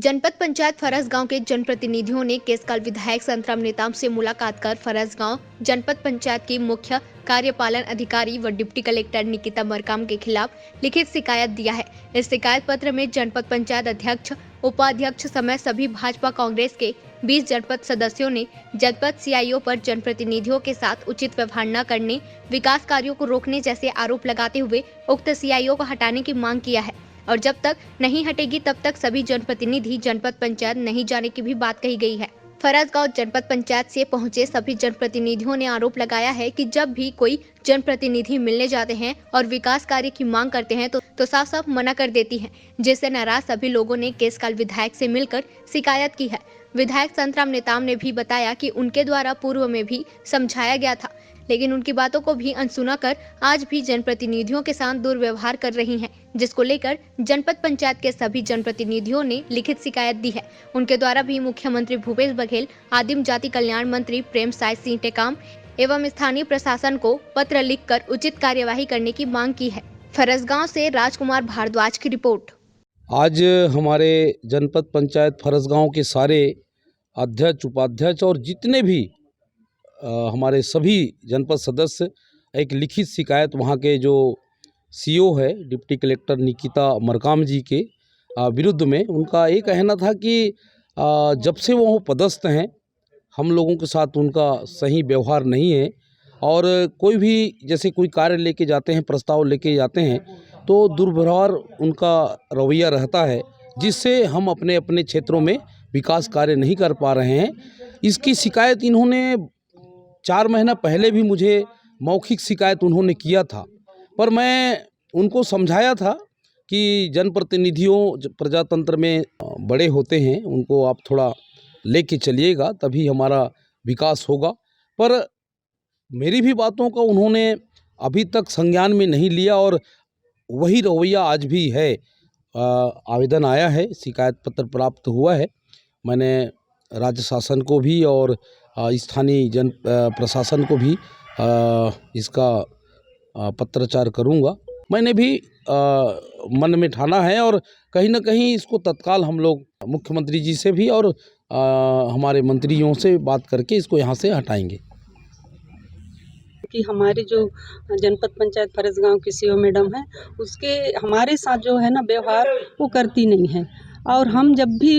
जनपद पंचायत फरसगांव के जनप्रतिनिधियों ने केसकाल विधायक संतराम नेताम से मुलाकात कर फरसगांव जनपद पंचायत की मुख्य कार्यपालन अधिकारी व डिप्टी कलेक्टर निकिता मरकाम के खिलाफ लिखित शिकायत दिया है। इस शिकायत पत्र में जनपद पंचायत अध्यक्ष उपाध्यक्ष समेत सभी भाजपा कांग्रेस के 20 जनपद सदस्यों ने जनपद सीआईओ पर जनप्रतिनिधियों के साथ उचित व्यवहार न करने, विकास कार्यों को रोकने जैसे आरोप लगाते हुए उक्त सीआईओ को हटाने की मांग किया है और जब तक नहीं हटेगी तब तक सभी जनप्रतिनिधि जनपद पंचायत नहीं जाने की भी बात कही गई है। फरसगांव जनपद पंचायत से पहुंचे सभी जनप्रतिनिधियों ने आरोप लगाया है कि जब भी कोई जनप्रतिनिधि मिलने जाते हैं और विकास कार्य की मांग करते हैं तो साफ साफ मना कर देती हैं, जिससे नाराज सभी लोगों ने केसकाल विधायक से मिलकर शिकायत की है। विधायक संतराम नेताम ने भी बताया कि उनके द्वारा पूर्व में भी समझाया गया था, लेकिन उनकी बातों को भी अनसुना कर आज भी जनप्रतिनिधियों के साथ दुर्व्यवहार कर रही हैं, जिसको लेकर जनपद पंचायत के सभी जनप्रतिनिधियों ने लिखित शिकायत दी है। उनके द्वारा भी मुख्यमंत्री भूपेश बघेल, आदिम जाति कल्याण मंत्री प्रेम साय सिंह टेकाम एवं स्थानीय प्रशासन को पत्र लिखकर उचित कार्यवाही करने की मांग की है। फरसगांव से राजकुमार भारद्वाज की रिपोर्ट। आज हमारे जनपद पंचायत फरसगांव के सारे अध्यक्ष, उपाध्यक्ष और जितने भी हमारे सभी जनपद सदस्य एक लिखित शिकायत वहाँ के जो सीईओ है डिप्टी कलेक्टर निकिता मरकाम जी के विरुद्ध में, उनका ये कहना था कि जब से वो पदस्थ हैं हम लोगों के साथ उनका सही व्यवहार नहीं है और कोई भी जैसे कोई कार्य लेके जाते हैं, प्रस्ताव लेके जाते हैं तो दुर्व्यवहार उनका रवैया रहता है, जिससे हम अपने अपने क्षेत्रों में विकास कार्य नहीं कर पा रहे हैं। इसकी शिकायत इन्होंने 4 महीना पहले भी मुझे मौखिक शिकायत उन्होंने किया था, पर मैं उनको समझाया था कि जनप्रतिनिधियों प्रजातंत्र में बड़े होते हैं, उनको आप थोड़ा लेके चलिएगा तभी हमारा विकास होगा। पर मेरी भी बातों का उन्होंने अभी तक संज्ञान में नहीं लिया और वही रवैया आज भी है। आवेदन आया है, शिकायत पत्र प्राप्त हुआ है। मैंने राज्य शासन को भी और स्थानीय जन प्रशासन को भी इसका पत्राचार करूंगा। मैंने भी मन में ठाना है और कहीं ना कहीं इसको तत्काल हम लोग मुख्यमंत्री जी से भी और हमारे मंत्रियों से बात करके इसको यहाँ से हटाएंगे। कि हमारे जो जनपद पंचायत फरसगांव की सीईओ मैडम है, उसके हमारे साथ जो है ना व्यवहार वो करती नहीं है और हम जब भी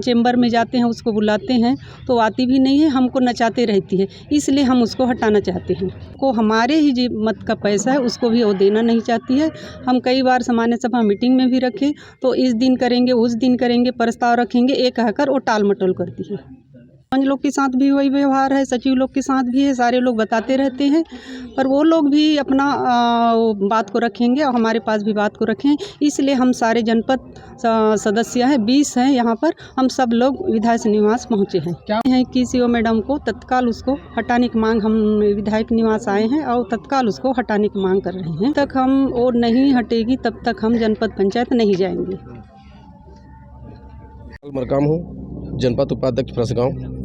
चेंबर में जाते हैं उसको बुलाते हैं तो आती भी नहीं है, हमको नचाते रहती है। इसलिए हम उसको हटाना चाहते हैं। को हमारे ही जो मत का पैसा है उसको भी वो देना नहीं चाहती है। हम कई बार सामान्य सभा मीटिंग में भी रखे तो इस दिन करेंगे उस दिन करेंगे, प्रस्ताव रखेंगे, एक कहकर वो टाल मटोल करती है। पंच लोग के साथ भी वही व्यवहार है, सचिव लोग के साथ भी है, सारे लोग बताते रहते हैं, पर वो लोग भी अपना बात को रखेंगे और हमारे पास भी बात को रखें। इसलिए हम सारे जनपद सदस्य हैं, 20 हैं यहाँ पर, हम सब लोग विधायक निवास पहुँचे हैं। क्या है कि सीईओ मैडम को तत्काल उसको हटाने की मांग, हम विधायक निवास आए हैं और तत्काल उसको हटाने की मांग कर रहे हैं। तक हम और नहीं हटेगी तब तक हम जनपद पंचायत नहीं जाएंगे। मरकाम हूँ, जनपद उपाध्यक्ष फरसगांव।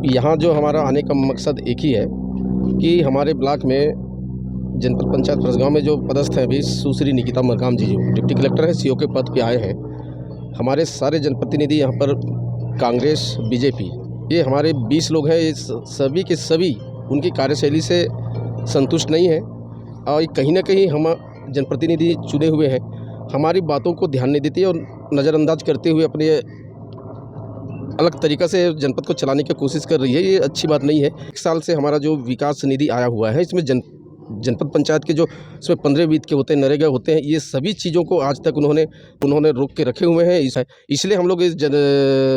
यहाँ जो हमारा आने का मकसद एक ही है कि हमारे ब्लॉक में जनपद पंचायत फरसगांव में जो पदस्थ हैं अभी सुश्री निकिता मरकाम जी जो डिप्टी कलेक्टर है, सीईओ के पद पे आए हैं। हमारे सारे जनप्रतिनिधि यहाँ पर कांग्रेस, बीजेपी, ये हमारे 20 लोग हैं, ये सभी के सभी उनकी कार्यशैली से संतुष्ट नहीं है और कहीं ना कहीं हम जनप्रतिनिधि चुने हुए हैं, हमारी बातों को ध्यान नहीं देती और नज़रअंदाज करते हुए अपने अलग तरीक़ा से जनपद को चलाने की कोशिश कर रही है। ये अच्छी बात नहीं है। 1 साल से हमारा जो विकास निधि आया हुआ है, इसमें जनपद पंचायत के जो इसमें 15 वित्त के होते हैं, नरेगा होते हैं, ये सभी चीज़ों को आज तक उन्होंने रोक के रखे हुए हैं। इसलिए हम लोग इस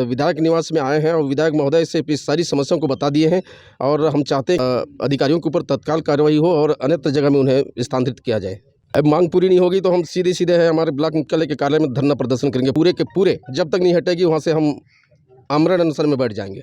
विधायक निवास में आए हैं और विधायक महोदय से इस सारी समस्याओं को बता दिए हैं और हम चाहते हैं अधिकारियों के ऊपर तत्काल कार्रवाई हो और अन्यत्र जगह में उन्हें स्थानांतरित किया जाए। अब मांग पूरी नहीं होगी तो हम सीधे है हमारे ब्लॉक मुख्यालय के कार्यालय में धरना प्रदर्शन करेंगे पूरे के पूरे। जब तक नहीं हटेगी वहाँ से हम आमरण अनशन में बैठ जाएंगे।